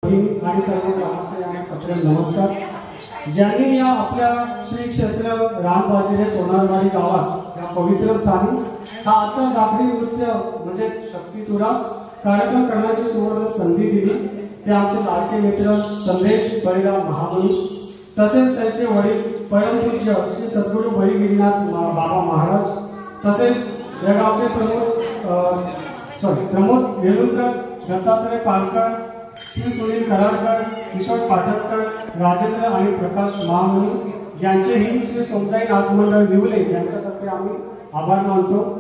आणि सर्व ग्रामस्थांना सप्रेम नमस्कार। ज्यांनी या आपल्या श्री क्षेत्र रामबाजिरे सोनारवाडी गावात या पवित्र स्थानी हा आता जागरी नृत्य म्हणजे शक्तितुरा कार्यक्रम करण्याची सुवर्ण संधी दिली ते आमचे लाडके मित्र संदेश बळीराम महामुनी तसेच त्यांचे वडील परमपूज्य श्री सद्गुरू बळी गिरीनाथ बाबा महाराज तसेच या गावचे प्रमोद वेलुणकर दत्तात्रय पालकर श्री सुनील कराडकर किशोर पाठककर राजेंद्र आणि प्रकाश महामुनी यांचेही श्री सोमजाई नाच मंडळ निवले यांच्यातर्फे आम्ही आभार मानतो।